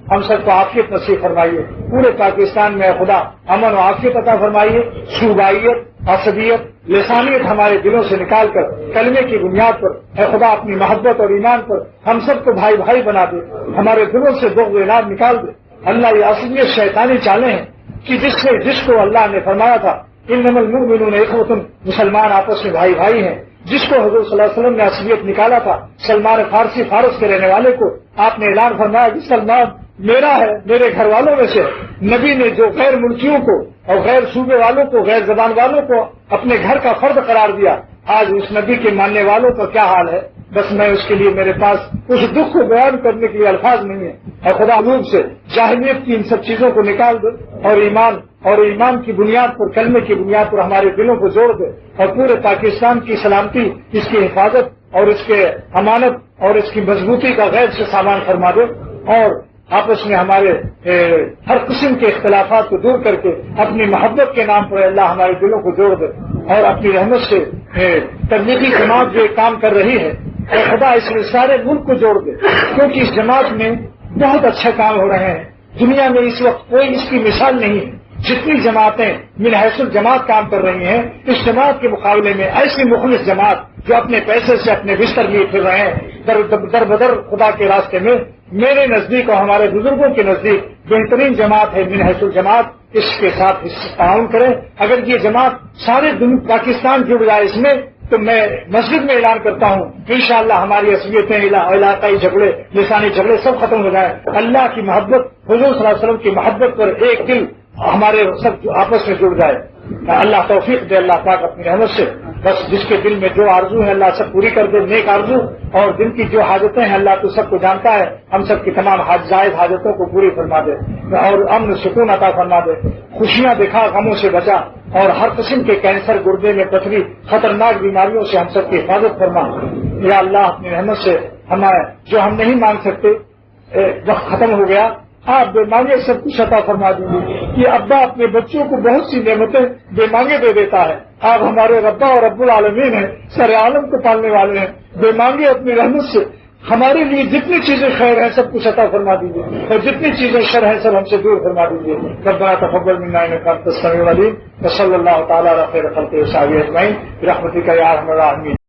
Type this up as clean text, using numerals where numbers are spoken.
ہم سب کو عافیت نصیب فرمائیے. پورے پاکستان میں خدا امن و عافیت عطا فرمائیے. صوبائیت، عصبیت، لسانیت ہمارے دلوں سے نکال کر کلمے کی بنیاد پر اے خدا اپنی محبت اور ایمان پر ہم سب کو بھائی بھائی بنا دے. ہمارے دلوں سے بغض و عناد نکال دے. اللہ یہ عصبیت شیطانی چالیں ہیں کہ جس کو اللہ نے فرمایا تھا انما المؤمنون اخوۃ، مسلمان آپس میں بھائی بھائی ہیں، جس کو حضور صلی اللہ علیہ وسلم نے عصبیت نکالا تھا سلمان فارسی فارس کے رہنے والے کو آپ نے اعلان فرمایا کہ سلمان میرا ہے، میرے گھر والوں میں سے. نبی نے جو غیر ملکیوں کو اور غیر صوبے والوں کو، غیر زبان والوں کو اپنے گھر کا فرد قرار دیا، آج اس نبی کے ماننے والوں کا کیا حال ہے؟ بس میں اس کے لیے میرے پاس اس دکھ کو بیان کرنے کے لیے الفاظ نہیں ہے. اور خدا حضور سے جاہلیت کی ان سب چیزوں کو نکال دے اور ایمان کی بنیاد پر، کلمے کی بنیاد پر ہمارے دلوں کو جوڑ دے اور پورے پاکستان کی سلامتی، اس کی حفاظت اور اس کے امانت اور اس کی مضبوطی کا غیب سے سامان فرما دے. اور آپس میں ہمارے ہر قسم کے اختلافات کو دور کر کے اپنی محبت کے نام پر اللہ ہمارے دلوں کو جوڑ دے اور اپنی رحمت سے تبلیغی جماعت جو ایک کام کر رہی ہے اے خدا اس میں سارے ملک کو جوڑ دے، کیونکہ اس جماعت میں بہت اچھے کام ہو رہے ہیں. دنیا میں اس وقت کوئی اس کی مثال نہیں ہے. جتنی جماعتیں من حیث الجماعت کام کر رہی ہیں، اس جماعت کے مقابلے میں ایسی مخلص جماعت جو اپنے پیسے سے اپنے بستر لیے پھر رہے ہیں در بدر خدا کے راستے میں، میرے نزدیک اور ہمارے بزرگوں کے نزدیک بہترین جماعت ہے من حیث الجماعت. اس کے ساتھ تعاون کریں. اگر یہ جماعت سارے پاکستان جڑ جائے اس میں تو میں مسجد میں اعلان کرتا ہوں انشاءاللہ ہماری عصبیتیں، علاقائی جھگڑے، لسانی جھگڑے سب ختم ہو جائیں. اللہ کی محبت، حضور صلی اللہ علیہ وسلم کی محبت پر ایک دل ہمارے سب آپس میں جڑ جائے. اللہ توفیق دے اللہ پاک اپنی رحمت سے. بس جس کے دل میں جو آرزو ہے اللہ سب پوری کر دے، نیک آرزو، اور دل کی جو حاجتیں ہیں اللہ تو سب کو جانتا ہے. ہم سب کی تمام جائز حاجتوں کو پوری فرما دے اور امن سکون عطا فرما دے. خوشیاں دکھا، غموں سے بچا، اور ہر قسم کے کینسر، گردے میں پتھری، خطرناک بیماریوں سے ہم سب کی حفاظت فرما. یا اللہ اپنی رحمت سے ہمیں جو ہم نہیں مانگ سکتے، وقت ختم ہو گیا، آپ بے مانگے سب کچھ عطا فرما دیجیے. یہ ابا اپنے بچوں کو بہت سی نعمتیں بے مانگے دے دیتا ہے. آپ ہمارے ربا اور رب العالمین ہیں، سر عالم کو پالنے والے ہیں. بے مانگے اپنی رحمت سے ہمارے لیے جتنی چیزیں خیر ہیں سب کچھ عطا فرما دیجیے، اور جتنی چیزیں شر ہیں سب ہم سے دور فرما دیجیے. ربنا تقبل منا انک انت السمیع العلیم وصلی اللہ تعالی علی خیر خلقہ وصحبہ اجمعین برحمتک یا ارحم الراحمین.